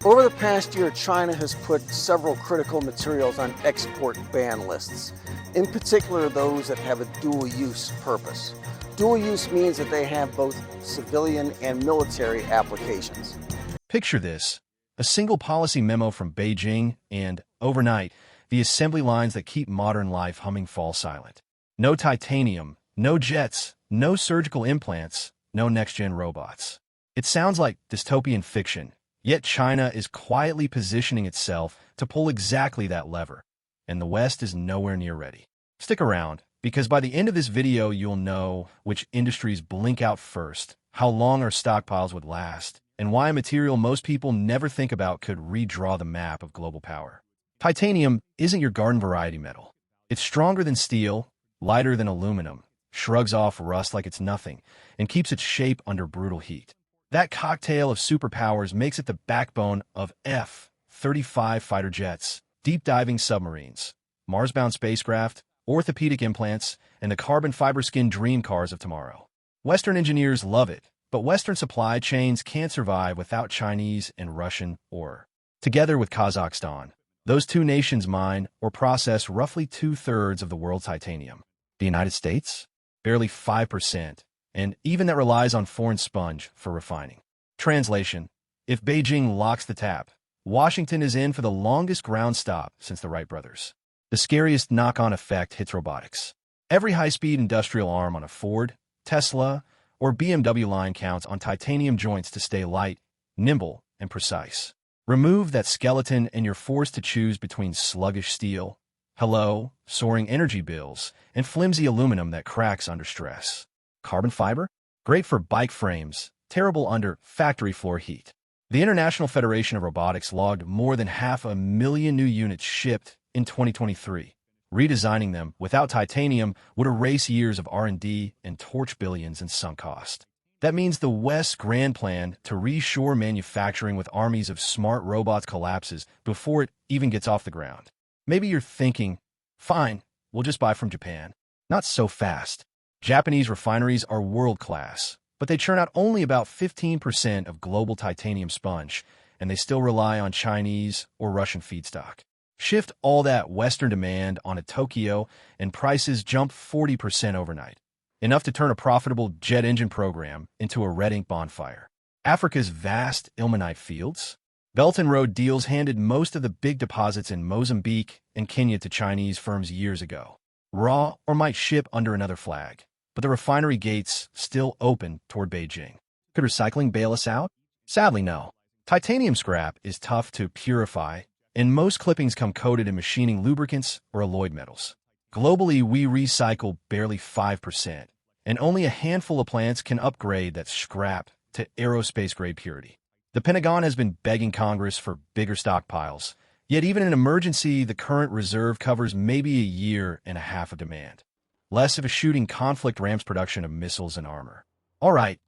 Over the past year, China has put several critical materials on export ban lists, in particular those that have a dual-use purpose. Dual use means that they have both civilian and military applications. Picture this: a single policy memo from Beijing, and overnight, the assembly lines that keep modern life humming fall silent. No titanium, no jets, no surgical implants, no next-gen robots. It sounds like dystopian fiction, yet China is quietly positioning itself to pull exactly that lever, and the West is nowhere near ready. Stick around, because by the end of this video you'll know which industries blink out first, how long our stockpiles would last, and why a material most people never think about could redraw the map of global power. Titanium isn't your garden variety metal. It's stronger than steel, lighter than aluminum, shrugs off rust like it's nothing, and keeps its shape under brutal heat. That cocktail of superpowers makes it the backbone of F-35 fighter jets, deep-diving submarines, Mars-bound spacecraft, orthopedic implants, and the carbon fiber skin dream cars of tomorrow. Western engineers love it, but Western supply chains can't survive without Chinese and Russian ore. Together with Kazakhstan, those two nations mine or process roughly 2/3 of the world's titanium. The United States? Barely 5%, and even that relies on foreign sponge for refining. Translation: if Beijing locks the tap, Washington is in for the longest ground stop since the Wright brothers. The scariest knock-on effect hits robotics. Every high-speed industrial arm on a Ford, Tesla, or BMW line counts on titanium joints to stay light, nimble, and precise. Remove that skeleton and you're forced to choose between sluggish steel, soaring energy bills, and flimsy aluminum that cracks under stress. Carbon fiber? Great for bike frames, terrible under factory floor heat. The International Federation of Robotics logged more than 500,000 new units shipped in 2023. Redesigning them without titanium would erase years of R&D and torch billions in sunk cost. That means the West's grand plan to reshore manufacturing with armies of smart robots collapses before it even gets off the ground. Maybe you're thinking, fine, we'll just buy from Japan. Not so fast. Japanese refineries are world-class, but they churn out only about 15% of global titanium sponge, and they still rely on Chinese or Russian feedstock. Shift all that Western demand onto Tokyo, and prices jump 40% overnight. Enough to turn a profitable jet engine program into a red ink bonfire. Africa's vast ilmenite fields? Belt and Road deals handed most of the big deposits in Mozambique and Kenya to Chinese firms years ago. Raw or might ship under another flag, but the refinery gates still open toward Beijing. Could recycling bail us out? Sadly, no. Titanium scrap is tough to purify, and most clippings come coated in machining lubricants or alloyed metals. Globally, we recycle barely 5%, and only a handful of plants can upgrade that scrap to aerospace-grade purity. The Pentagon has been begging Congress for bigger stockpiles, yet even in an emergency, the current reserve covers maybe a year and a half of demand. Less of a shooting conflict ramps production of missiles and armor. All right,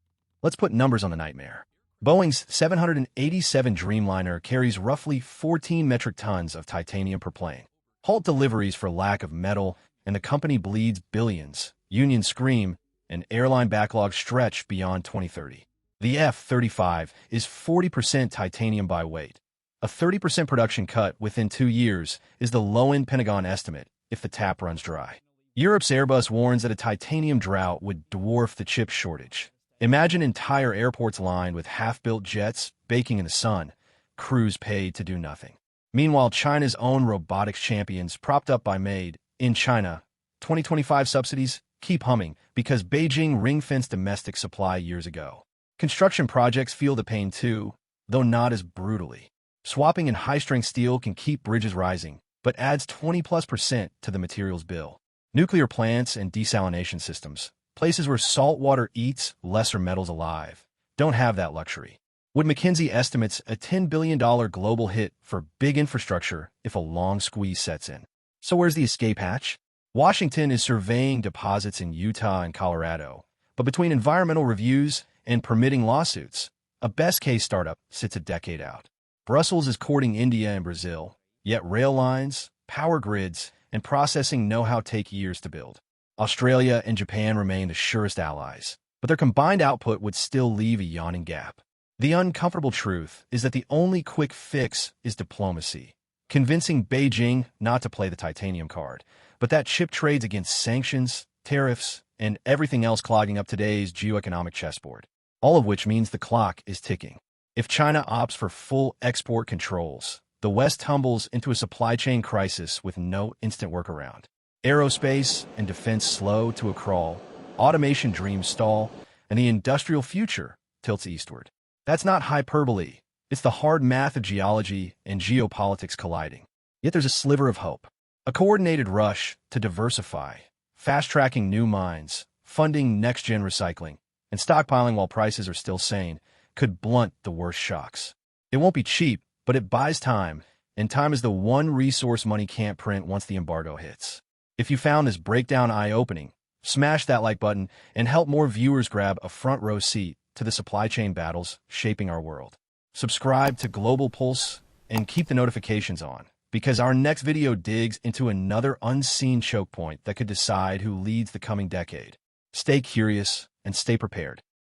let's put numbers on the nightmare. Boeing's 787 Dreamliner carries roughly 14 metric tons of titanium per plane. Halt deliveries for lack of metal, and the company bleeds billions. Unions scream, and airline backlogs stretch beyond 2030. The F-35 is 40% titanium by weight. A 30% production cut within 2 years is the low-end Pentagon estimate if the tap runs dry. Europe's Airbus warns that a titanium drought would dwarf the chip shortage. Imagine entire airports lined with half-built jets baking in the sun, crews paid to do nothing. Meanwhile, China's own robotics champions, propped up by Made in China 2025 subsidies, keep humming because Beijing ring-fenced domestic supply years ago. Construction projects feel the pain too, though not as brutally. Swapping in high-strength steel can keep bridges rising, but adds 20+% to the materials bill. Nuclear plants and desalination systems, places where salt water eats lesser metals alive, don't have that luxury. Wood Mackenzie estimates a $10 billion global hit for big infrastructure if a long squeeze sets in. So where's the escape hatch? Washington is surveying deposits in Utah and Colorado, but between environmental reviews and permitting lawsuits, a best-case startup sits a decade out. Brussels is courting India and Brazil, yet rail lines, power grids, and processing know-how take years to build. Australia and Japan remain the surest allies, but their combined output would still leave a yawning gap. The uncomfortable truth is that the only quick fix is diplomacy, convincing Beijing not to play the titanium card, but that chip trades against sanctions, tariffs, and everything else clogging up today's geoeconomic chessboard, all of which means the clock is ticking. If China opts for full export controls, the West tumbles into a supply chain crisis with no instant workaround. Aerospace and defense slow to a crawl, automation dreams stall, and the industrial future tilts eastward. That's not hyperbole. It's the hard math of geology and geopolitics colliding. Yet there's a sliver of hope. A coordinated rush to diversify, fast-tracking new mines, funding next-gen recycling, and stockpiling while prices are still sane could blunt the worst shocks. It won't be cheap, but it buys time, and time is the one resource money can't print once the embargo hits. If you found this breakdown eye-opening, smash that like button and help more viewers grab a front-row seat to the supply chain battles shaping our world. Subscribe to Global Pulse and keep the notifications on, because our next video digs into another unseen choke point that could decide who leads the coming decade. Stay curious and stay prepared.